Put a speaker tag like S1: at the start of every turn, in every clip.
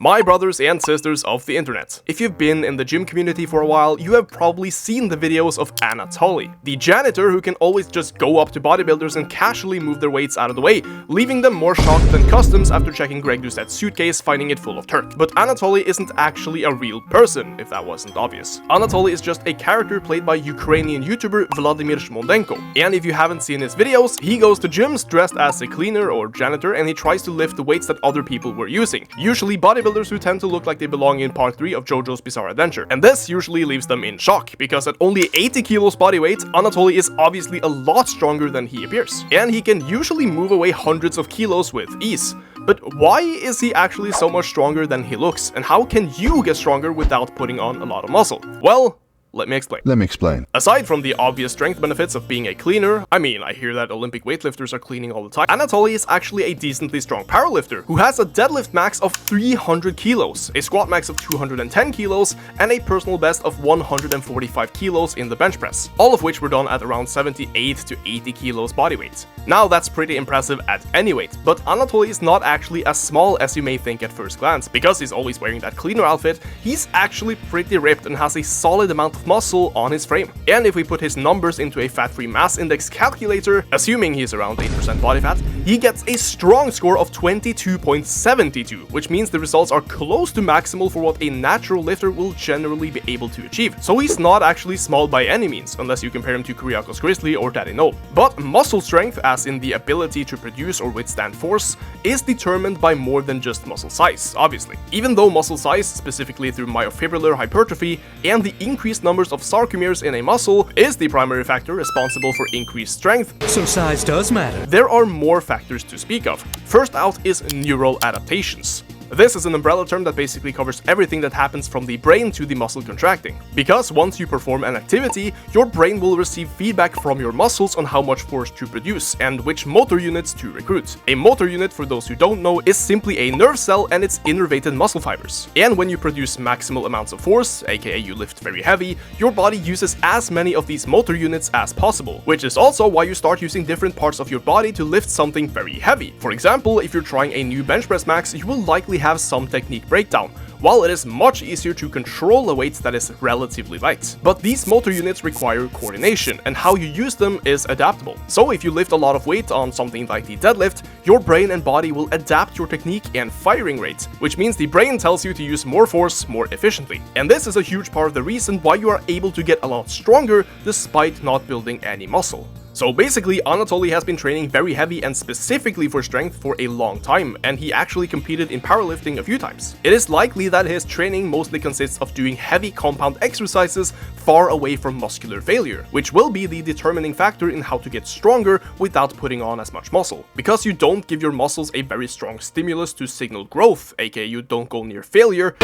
S1: My brothers and sisters of the internet. If you've been in the gym community for a while, you have probably seen the videos of Anatoli, the janitor who can always just go up to bodybuilders and casually move their weights out of the way, leaving them more shocked than customs after checking Greg Doucette's suitcase, finding it full of Turk. But Anatoli isn't actually a real person, if that wasn't obvious. Anatoli is just a character played by Ukrainian YouTuber Vladimir Shmondenko. And if you haven't seen his videos, he goes to gyms dressed as a cleaner or janitor and he tries to lift the weights that other people were using, usually bodybuilders who tend to look like they belong in part 3 of JoJo's Bizarre Adventure. And this usually leaves them in shock, because at only 80 kilos body weight, Anatoli is obviously a lot stronger than he appears. And he can usually move away hundreds of kilos with ease. But why is he actually so much stronger than he looks? And how can you get stronger without putting on a lot of muscle? Well, let me explain. Aside from the obvious strength benefits of being a cleaner, I mean, I hear that Olympic weightlifters are cleaning all the time, Anatoli is actually a decently strong powerlifter who has a deadlift max of 300 kilos, a squat max of 210 kilos, and a personal best of 145 kilos in the bench press, all of which were done at around 78 to 80 kilos body weight. Now that's pretty impressive at any weight, but Anatoli is not actually as small as you may think at first glance. Because he's always wearing that cleaner outfit, he's actually pretty ripped and has a solid amount of muscle on his frame. And if we put his numbers into a fat-free mass index calculator, assuming he's around 8% body fat, he gets a strong score of 22.72, which means the results are close to maximal for what a natural lifter will generally be able to achieve. So he's not actually small by any means, unless you compare him to Kyriakos Grizzly or Daddy No. But muscle strength, as in the ability to produce or withstand force, is determined by more than just muscle size, obviously. Even though muscle size, specifically through myofibrillar hypertrophy and the increased numbers of sarcomeres in a muscle, is the primary factor responsible for increased strength,
S2: so size does matter.
S1: There are more factors to speak of. First out is neural adaptations. This is an umbrella term that basically covers everything that happens from the brain to the muscle contracting. Because once you perform an activity, your brain will receive feedback from your muscles on how much force to produce and which motor units to recruit. A motor unit, for those who don't know, is simply a nerve cell and its innervated muscle fibers. And when you produce maximal amounts of force, aka you lift very heavy, your body uses as many of these motor units as possible, which is also why you start using different parts of your body to lift something very heavy. For example, if you're trying a new bench press max, you will likely have some technique breakdown, while it is much easier to control a weight that is relatively light. But these motor units require coordination, and how you use them is adaptable. So if you lift a lot of weight on something like the deadlift, your brain and body will adapt your technique and firing rate, which means the brain tells you to use more force more efficiently. And this is a huge part of the reason why you are able to get a lot stronger despite not building any muscle. So basically, Anatoli has been training very heavy and specifically for strength for a long time, and he actually competed in powerlifting a few times. It is likely that his training mostly consists of doing heavy compound exercises far away from muscular failure, which will be the determining factor in how to get stronger without putting on as much muscle. Because you don't give your muscles a very strong stimulus to signal growth, aka you don't go near failure,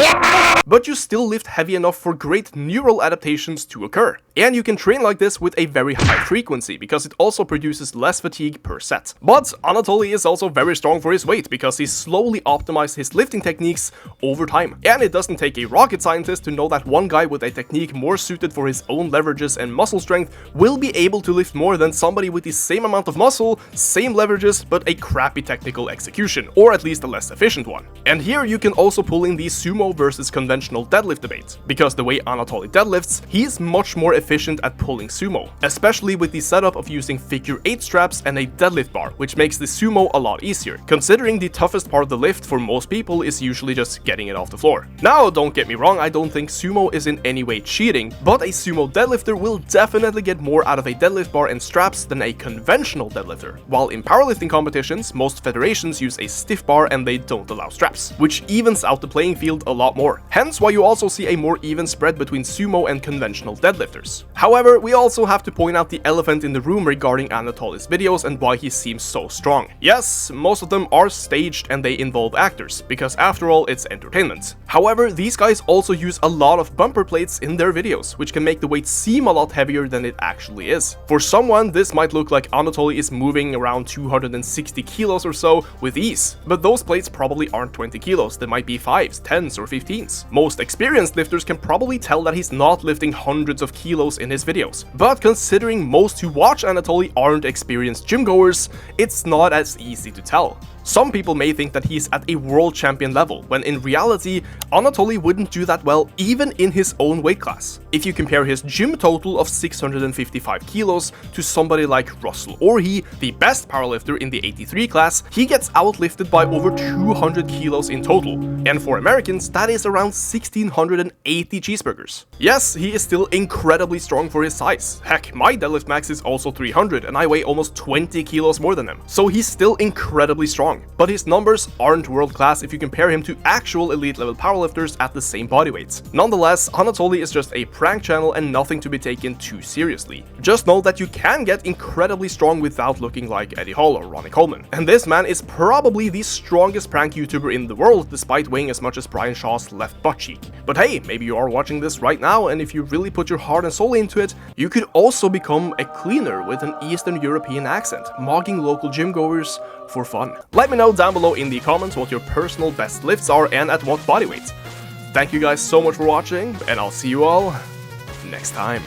S1: but you still lift heavy enough for great neural adaptations to occur. And you can train like this with a very high frequency, because it also produces less fatigue per set. But Anatoli is also very strong for his weight, because he slowly optimized his lifting techniques over time. And it doesn't take a rocket scientist to know that one guy with a technique more suited for his own leverages and muscle strength will be able to lift more than somebody with the same amount of muscle, same leverages, but a crappy technical execution, or at least a less efficient one. And here you can also pull in the sumo versus conventional deadlift debate, because the way Anatoli deadlifts, he's much more efficient at pulling sumo, especially with the setup of using figure 8 straps and a deadlift bar, which makes the sumo a lot easier, considering the toughest part of the lift for most people is usually just getting it off the floor. Now, don't get me wrong, I don't think sumo is in any way cheating, but a sumo deadlifter will definitely get more out of a deadlift bar and straps than a conventional deadlifter. While in powerlifting competitions, most federations use a stiff bar and they don't allow straps, which evens out the playing field a lot more. Hence why you also see a more even spread between sumo and conventional deadlifters. However, we also have to point out the elephant in the room regarding Anatoli's videos and why he seems so strong. Yes, most of them are staged and they involve actors, because after all, it's entertainment. However, these guys also use a lot of bumper plates in their videos, which can make the weight seem a lot heavier than it actually is. For someone, this might look like Anatoli is moving around 260 kilos or so with ease, but those plates probably aren't 20 kilos, they might be 5s, 10s or 15s. Most experienced lifters can probably tell that he's not lifting hundreds of kilos in his videos, but considering most who watch Anatoli aren't experienced gym goers, it's not as easy to tell. Some people may think that he's at a world champion level, when in reality, Anatoli wouldn't do that well even in his own weight class. If you compare his gym total of 655 kilos to somebody like Russell Orhe, the best powerlifter in the 83 class, he gets outlifted by over 200 kilos in total. And for Americans, that is around 1680 cheeseburgers. Yes, he is still incredibly strong for his size. Heck, my deadlift max is also 300 and I weigh almost 20 kilos more than him. So he's still incredibly strong. But his numbers aren't world class if you compare him to actual elite level powerlifters at the same body weights. Nonetheless, Anatoli is just a prank channel and nothing to be taken too seriously. Just know that you can get incredibly strong without looking like Eddie Hall or Ronnie Coleman. And this man is probably the strongest prank YouTuber in the world, despite weighing as much as Brian Shaw's left butt cheek. But hey, maybe you are watching this right now, and if you really put your heart and soul into it, you could also become a cleaner with an Eastern European accent, mogging local gym goers for fun. Let me know down below in the comments what your personal best lifts are and at what body weight. Thank you guys so much for watching, and I'll see you all next time.